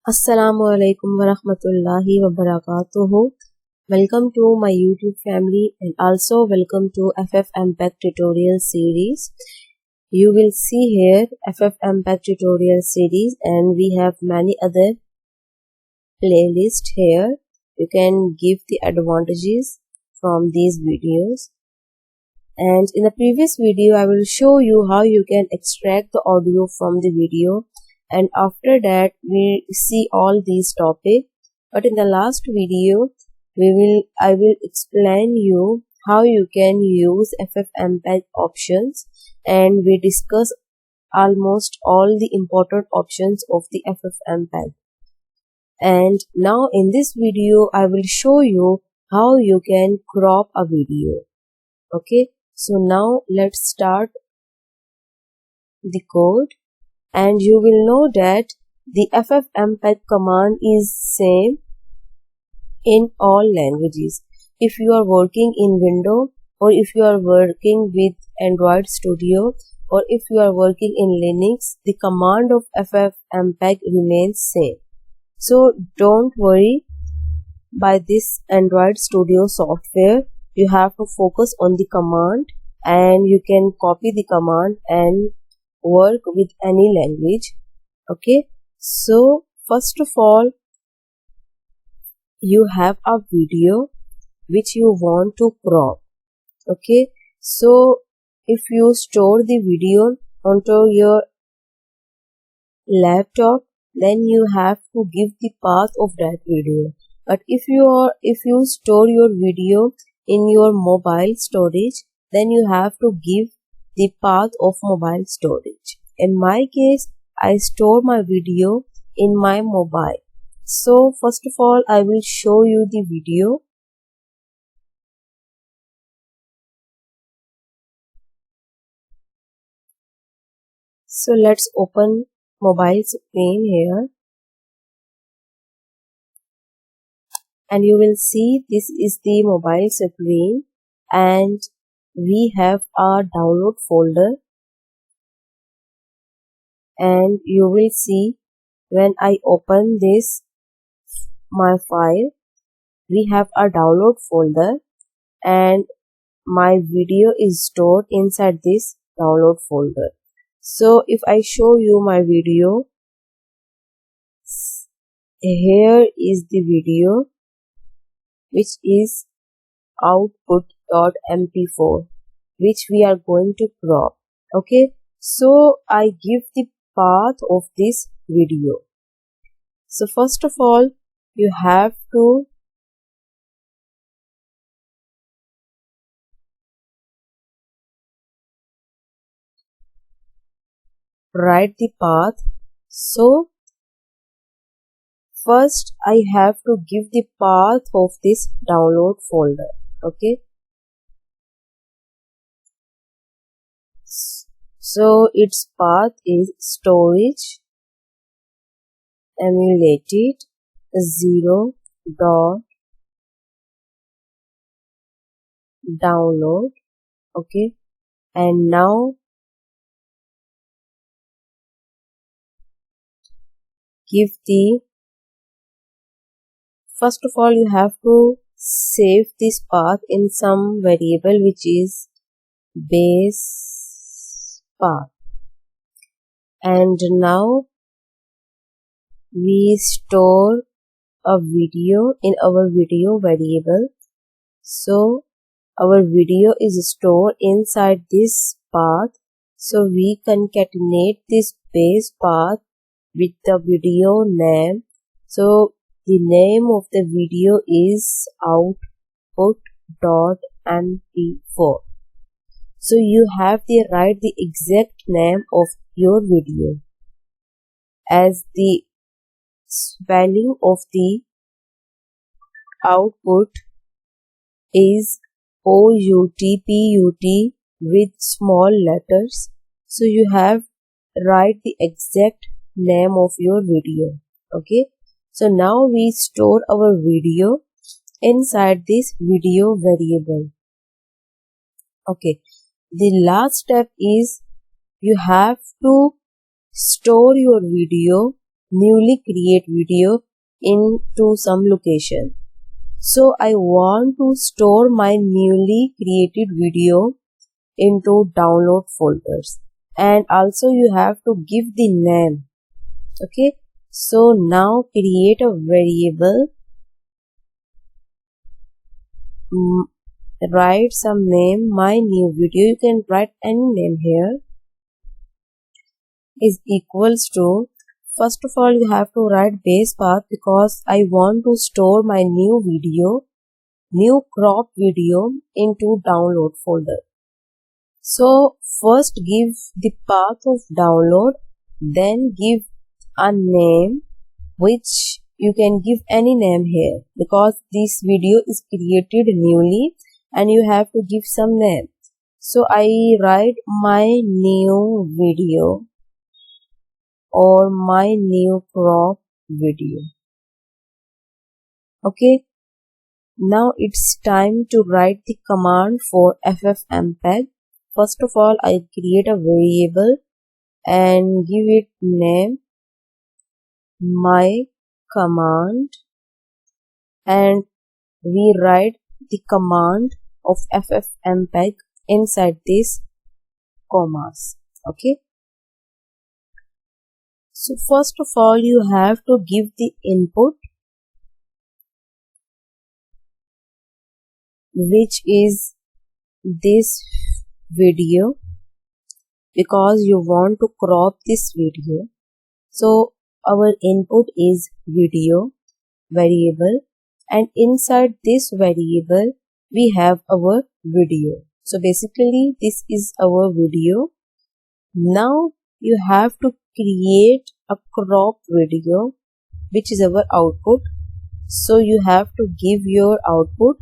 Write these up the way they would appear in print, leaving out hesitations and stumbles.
Assalamu alaikum wa rahmatullahi wa barakatuhu. Welcome to my YouTube family and also welcome to FFmpeg tutorial series. You will see here FFmpeg tutorial series and we have many other playlists here. You can give the advantages from these videos. And in the previous video, I will show you how you can extract the audio from the video. And after that we see all these topics, but in the last video I will explain you how you can use FFmpeg options, and we discuss almost all the important options of the FFmpeg. And now in this video I will show you how you can crop a video. Okay, so now let's start the code. And you will know that the FFmpeg command is same in all languages. If you are working in Windows, or if you are working with Android Studio, or if you are working in Linux, the command of FFmpeg remains same. So don't worry by this Android Studio software. You have to focus on the command, and you can copy the command and work with any language. Okay, so first of all, you have a video which you want to crop. Okay, so if you store the video onto your laptop, then you have to give the path of that video. But if you store your video in your mobile storage, then you have to give the path of mobile storage. In my case, I store my video in my mobile. So first of all, I will show you the video. So let's open mobile screen here. And you will see this is the mobile screen, and we have our download folder, and you will see when I open this my file, we have a download folder and my video is stored inside this download folder. So if I show you my video, here is the video which is output.mp4, which we are going to crop. Okay, so I give the path of this video. So first of all, you have to write the path. So first I have to give the path of this download folder. Okay, so its path is storage emulated 0.download. Okay, and now give the, first of all you have to save this path in some variable which is base path. And now we store a video in our video variable. So our video is stored inside this path. So we concatenate this base path with the video name. So the name of the video is output.mp4. So you have to write the exact name of your video, as the spelling of the output is output with small letters. So you have write the exact name of your video. Okay, so now we store our video inside this video variable. Okay, the last step is you have to store your video newly create video into some location. So I want to store my newly created video into download folders, and also you have to give the name. Okay, so now create a variable, write some name, my new video, you can write any name here, is equals to, first of all you have to write base path because I want to store my new video, new crop video into download folder. So first give the path of download, then give a name, which you can give any name here because this video is created newly and you have to give some name. So I write my new video or my new crop video. Okay, now it's time to write the command for FFmpeg. First of all, I create a variable and give it name my command, and we write the command of FFmpeg inside this commas. Okay, so first of all you have to give the input, which is this video because you want to crop this video. So our input is video variable, and inside this variable we have our video. So basically this is our video. Now you have to create a crop video, which is our output. So you have to give your output,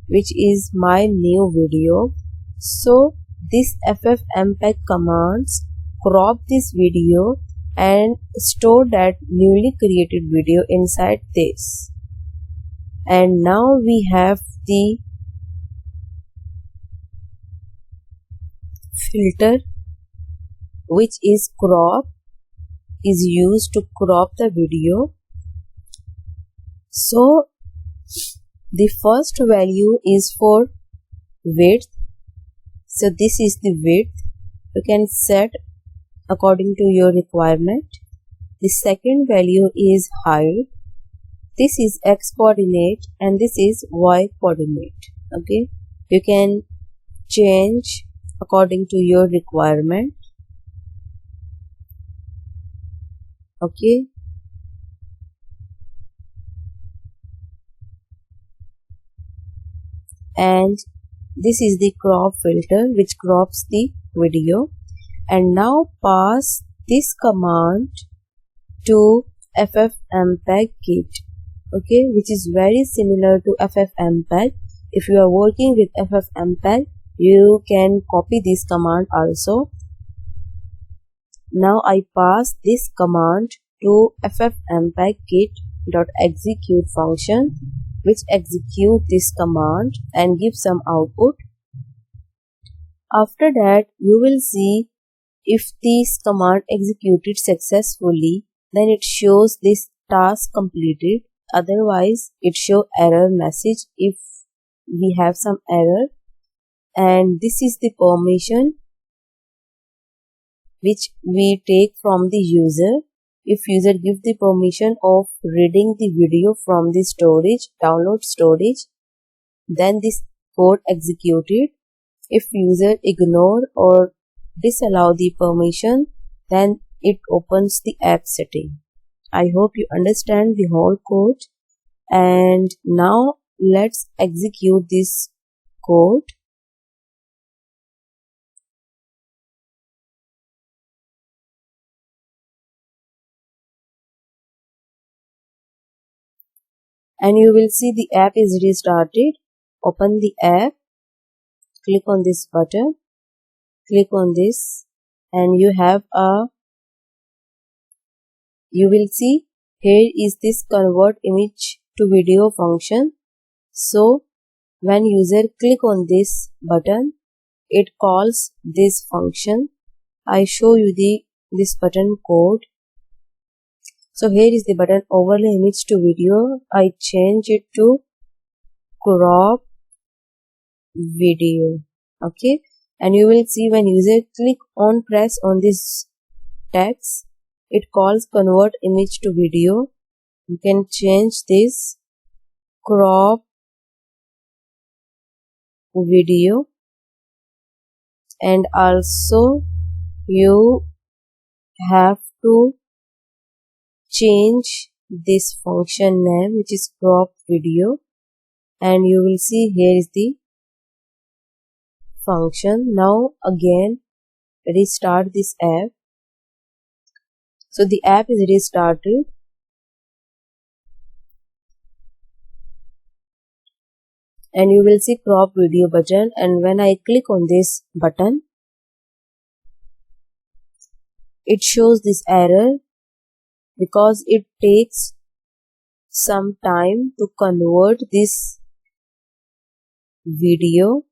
which is my new video. So this FFmpeg commands crop this video and store that newly created video inside this. And now we have the filter, which is crop, is used to crop the video. So the first value is for width. So this is the width. You can set according to your requirement. The second value is height. This is x coordinate and this is y coordinate. Okay, you can change according to your requirement. Okay, and this is the crop filter which crops the video. And now pass this command to FFmpeg kit, okay, which is very similar to FFmpeg. If you are working with FFmpeg, you can copy this command also. Now I pass this command to FFmpeg kit.execute function, which execute this command and give some output. After that, you will see if this command executed successfully, then it shows this task completed. Otherwise, it shows error message if we have some error. And this is the permission which we take from the user. If user give the permission of reading the video from the storage, download storage, then this code executed. If user ignore or disallow the permission, then it opens the app setting. I hope you understand the whole code. And now let's execute this code. And you will see the app is restarted. Open the app, click on this button, click on this, and you will see here is this convert image to video function. So when user click on this button, it calls this function. I show you this button code. So here is the button overlay image to video. I change it to crop video. Okay, and you will see when user click on press on this text, it calls convert image to video. You can change this crop video, and also you have to change this function name, which is crop video, and you will see here is the function. Now again restart this app. So the app is restarted, and you will see crop video button, and when I click on this button, it shows this error because it takes some time to convert this video.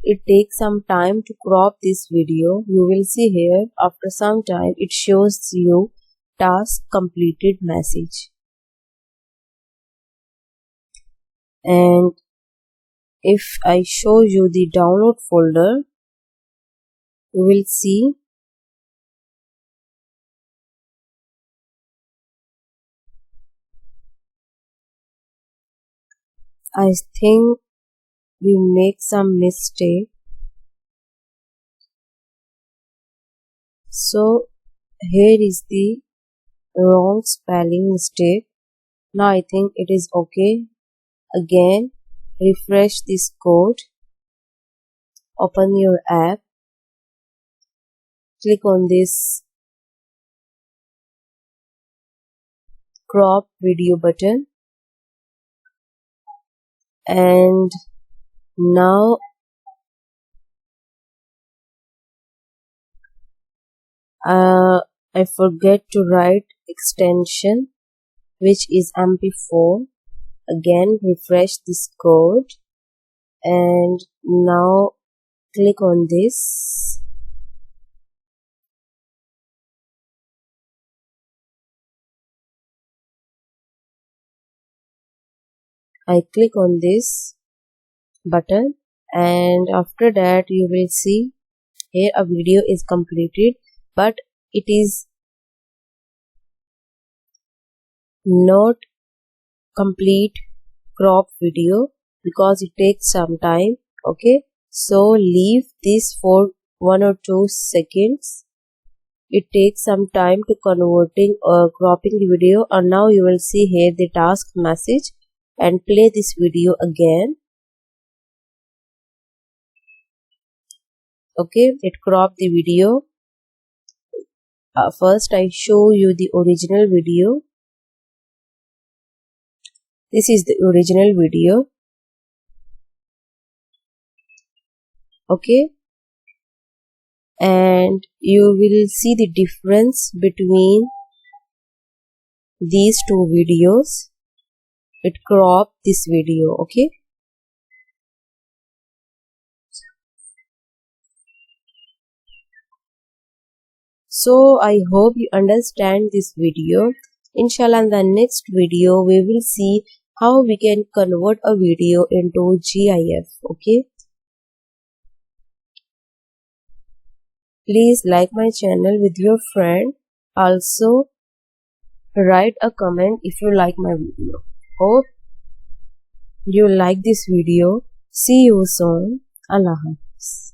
It takes some time to crop this video. You will see here after some time it shows you task completed message. And if I show you the download folder, you will see I think we make some mistake. So here is the wrong spelling mistake. Now I think it is okay. Again refresh this code, open your app, click on this crop video button, and now I forget to write extension, which is MP4. Again refresh this code, and now click on this. I click on this button, and after that you will see here a video is completed, but it is not complete crop video because it takes some time. Okay, so leave this for 1 or 2 seconds. It takes some time to converting or cropping the video, and now you will see here the task message, and play this video again. Okay, it cropped the video. First I show you the original video. This is the original video. Okay, and you will see the difference between these two videos. It cropped this video. Okay, so I hope you understand this video. Inshallah, in the next video we will see how we can convert a video into GIF. Okay, please like my channel with your friend. Also write a comment if you like my video. Hope you like this video. See you soon. Allah Hafiz.